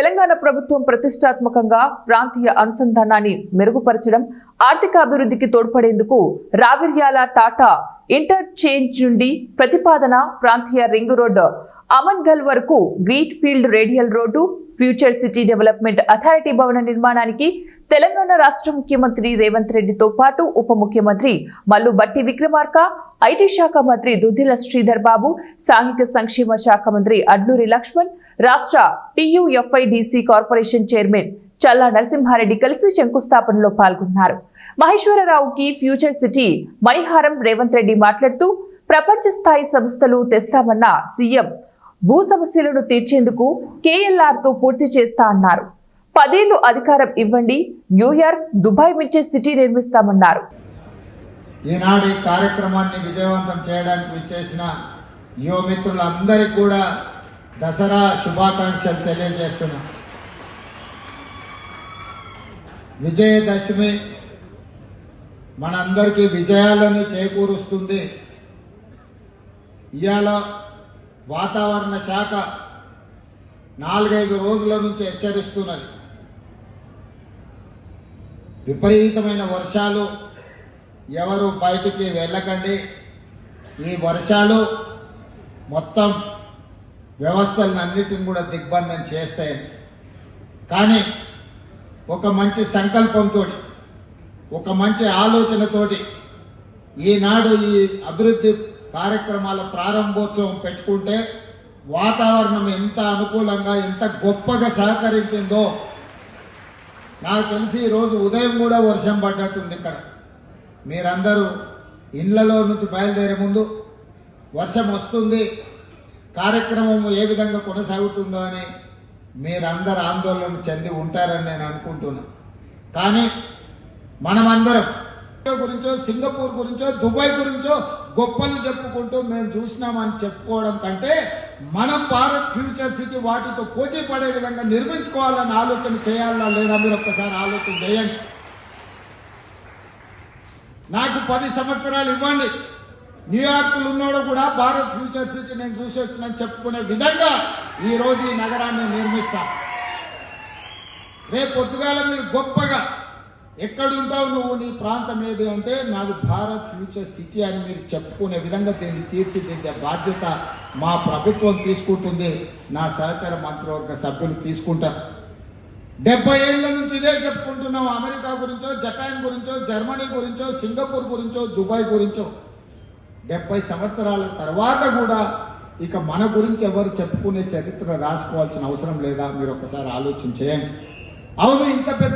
తెలంగాణ ప్రభుత్వం ప్రతిష్టాత్మకంగా ప్రాంతీయ అనుసంధానాన్ని మెరుగుపరచడం, ఆర్థిక అభివృద్ధికి తోడ్పడేందుకు రావిర్యాల టాటా ఇంటర్చేంజ్ నుండి ప్రతిపాదన ప్రాంతీయ రింగ్ రోడ్డు అమన్గల్ వరకు green field radial road, future city development authority భవన నిర్మాణానికి తెలంగాణ రాష్ట్ర ముఖ్యమంత్రి రేవంత్ రెడ్డితో పాటు ఉప ముఖ్యమంత్రి మల్లు భట్టి విక్రమార్క, ఐటీ శాఖ మంత్రి దుద్దిల శ్రీధర్ బాబు, సాంఘిక సంక్షేమ శాఖ మంత్రి అడ్లూరి లక్ష్మణ్, రాష్ట్ర టీయూఎఫ్ఐడిసి కార్పొరేషన్ చైర్మన్ చల్లా నరసింహారెడ్డి కలిసి శంకుస్థాపనలో పాల్గొన్నారు. మహేశ్వరరావుకి ఫ్యూచర్ సిటీ మణిహారం రేవంత్ రెడ్డి మాట్లాడుతూ, ప్రపంచ స్థాయి సంస్థలు తెస్తామన్న సీఎం భూ సమస్యలను తీర్చేందుకు కేఎల్ఆర్తో పూర్తి చేస్తా అన్నారు. 10 ఏళ్లు అధికారం ఇవ్వండి, న్యూయార్క్, దుబాయ్ మించే సిటీ నిర్మిస్తామన్నారు. ఈనాడు ఈ కార్యక్రమాన్ని విజయవంతం చేయడానికి విచ్చేసిన యువ మిత్రులందరికీ కూడా దసరా శుభాకాంక్షలు తెలియజేస్తున్నాం. విజయదశమి మనందరికీ విజయాలని చేకూరుస్తుంది. ఇవాళ వాతావరణ శాఖ 4-5 రోజుల నుంచి హెచ్చరిస్తున్నది. విపరీతమైన వర్షాలు, ఎవరు బయటికి వెళ్ళకండి, ఈ వర్షాలు మొత్తం వ్యవస్థలన్నిటిని కూడా దిగ్బంధం చేస్తాయి. కానీ ఒక మంచి సంకల్పంతో, ఒక మంచి ఆలోచనతోటి ఈనాడు ఈ అభివృద్ధి కార్యక్రమాల ప్రారంభోత్సవం పెట్టుకుంటే వాతావరణం ఎంత అనుకూలంగా, ఎంత గొప్పగా సహకరించిందో నాకు తెలిసి ఈరోజు ఉదయం కూడా వర్షం పడ్డట్టుంది. ఇక్కడ మీరందరూ ఇళ్లలో నుంచి బయలుదేరే ముందు వర్షం వస్తుంది, కార్యక్రమం ఏ విధంగా కొనసాగుతుందో అని మీరందరూ ఆందోళన చెంది ఉంటారని నేను అనుకుంటున్నా. కానీ మనమందరం గురించో, సింగపూర్ గురించో, దుబాయ్ గురించో గొప్పలు చెప్పుకుంటూ మేము చూసినామని చెప్పుకోవడం కంటే మనం భారత్ ఫ్యూచర్ సిటీ వాటితో పోటీ పడే విధంగా నిర్మించుకోవాలని ఆలోచన చేయాలా లేదా మీరు ఒక్కసారి ఆలోచన చేయండి. నాకు 10 సంవత్సరాలు ఇవ్వండి, న్యూయార్క్లో ఉన్నాడు కూడా భారత్ ఫ్యూచర్ సిటీ నేను చూసి వచ్చినని చెప్పుకునే విధంగా ఈరోజు ఈ నగరాన్ని నిర్మిస్తా. రేపు పొద్దుగాల మీరు గొప్పగా ఎక్కడుంటావు నువ్వు, నీ ప్రాంతం ఏది అంటే నాది భారత్ ఫ్యూచర్ సిటీ అని మీరు చెప్పుకునే విధంగా దీన్ని తీర్చిదిద్దే బాధ్యత మా ప్రభుత్వం తీసుకుంటుంది, నా సహచర మంత్రివర్గ సభ్యులు తీసుకుంటారు. 70 ఏళ్ల నుంచి ఇదే చెప్పుకుంటున్నాం. అమెరికా గురించో, జపాన్ గురించో, జర్మనీ గురించో, సింగపూర్ గురించో, దుబాయ్ గురించో 70 సంవత్సరాల తర్వాత కూడా ఇక మన గురించి ఎవరు చెప్పుకునే చరిత్ర రాసుకోవాల్సిన అవసరం లేదా? మీరు ఒకసారి ఆలోచన చేయండి. అవును, ఇంత పెద్ద